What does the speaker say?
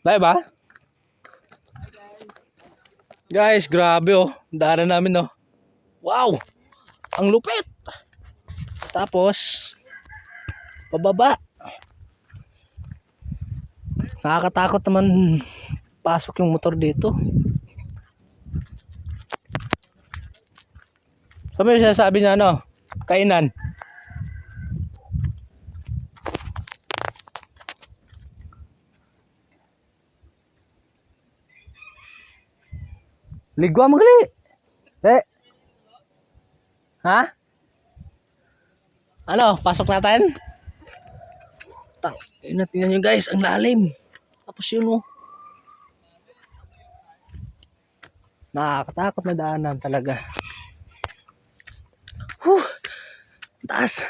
Live ba? Guys, grabe oh. Daanan namin oh. Wow! Ang lupit! Tapos, pababa. Nakakatakot naman pasok yung motor dito. Saan mo yung sinasabi niya ano? Kainan. Ligwa mo gali. Ha? Ano? Pasok natin? Tingnan nyo guys, ang lalim. Tapos yun oh. Nakakatakot na daanan talaga. Taas.